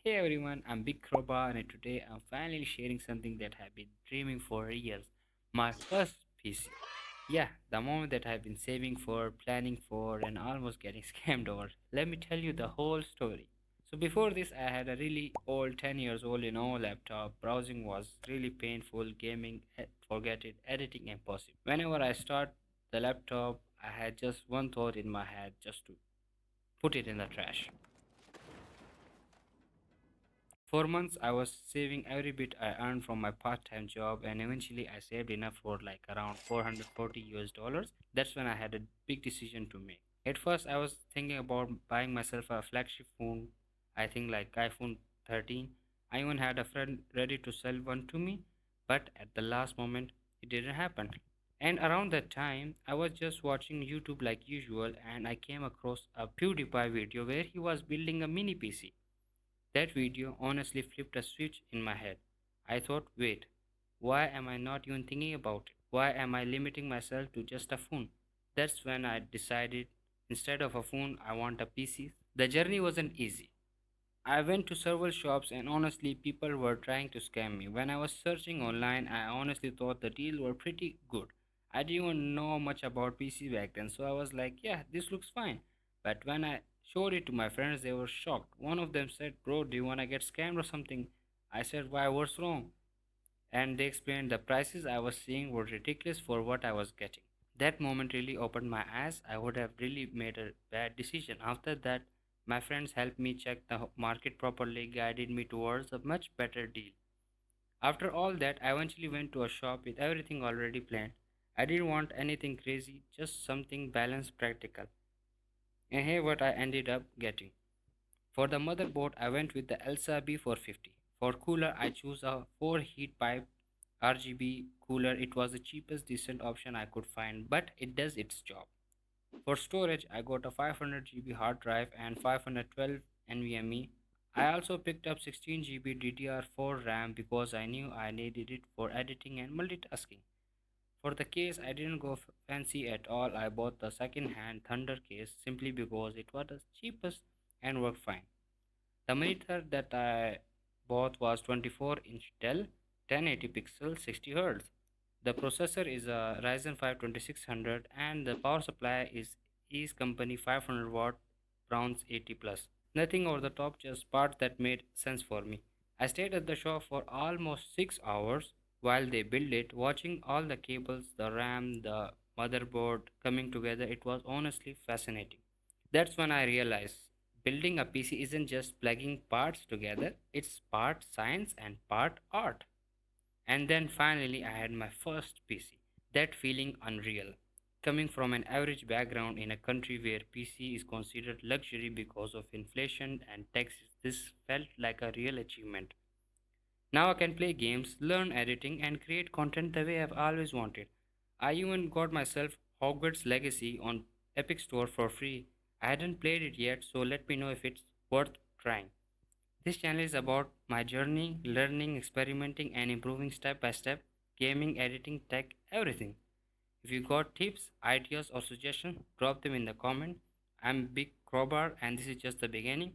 Hey everyone, I'm Big Kroba and today I'm finally sharing something that I've been dreaming for years. My first PC. Yeah, the moment that I've been saving for, planning for, and almost getting scammed over. Let me tell you the whole story. So before this, I had a really old 10 years old, laptop. Browsing was really painful, gaming, forget it, editing impossible. Whenever I start the laptop, I had just one thought in my head, just to put it in the trash. For months, I was saving every bit I earned from my part-time job, and eventually, I saved enough for like around 440 US dollars. That's when I had a big decision to make. At first, I was thinking about buying myself a flagship phone. I think like iPhone 13. I even had a friend ready to sell one to me, but at the last moment, it didn't happen. And around that time, I was just watching YouTube like usual, and I came across a PewDiePie video where he was building a mini PC. That video honestly flipped a switch in my head. I thought, wait, why am I not even thinking about it? Why am I limiting myself to just a phone? That's when I decided instead of a phone, I want a PC. The journey wasn't easy. I went to several shops and honestly, people were trying to scam me. When I was searching online, I honestly thought the deals were pretty good. I didn't even know much about PC back then, so I was like, yeah, this looks fine. But when I showed it to my friends, they were shocked. One of them said, bro, do you want to get scammed or something? I said, why, what's wrong? And they explained the prices I was seeing were ridiculous for what I was getting. That moment really opened my eyes. I would have really made a bad decision. After that, my friends helped me check the market properly, guided me towards a much better deal. After all that, I eventually went to a shop with everything already planned. I didn't want anything crazy, just something balanced, practical. And here what I ended up getting. For the motherboard, I went with the Elsa B450. For cooler, I chose a 4 heat pipe RGB cooler. It was the cheapest decent option I could find, but it does its job. For storage, I got a 500 GB hard drive and 512 NVMe. I also picked up 16 GB DDR4 RAM because I knew I needed it for editing and multitasking. For the case, I didn't go fancy at all. I bought the second-hand Thunder case simply because it was the cheapest and worked fine. The monitor that I bought was 24-inch Dell 1080 pixel 60 Hz. The processor is a Ryzen 5 2600 and the power supply is Ease Company 500 watt Browns 80 plus. Nothing over the top, just parts that made sense for me. I stayed at the shop for almost 6 hours while they built it, watching all the cables, the RAM, the motherboard coming together. It was honestly fascinating. That's when I realized building a PC isn't just plugging parts together, it's part science and part art. And then finally, I had my first PC. That feeling unreal. Coming from an average background in a country where PC is considered luxury because of inflation and taxes, this felt like a real achievement. Now I can play games, learn editing, and create content the way I've always wanted. I even got myself Hogwarts Legacy on Epic Store for free. I hadn't played it yet, so let me know if it's worth trying. This channel is about my journey, learning, experimenting, and improving step by step, gaming, editing, tech, everything. If you got tips, ideas, or suggestions, drop them in the comment. I'm Big Crowbar, and this is just the beginning.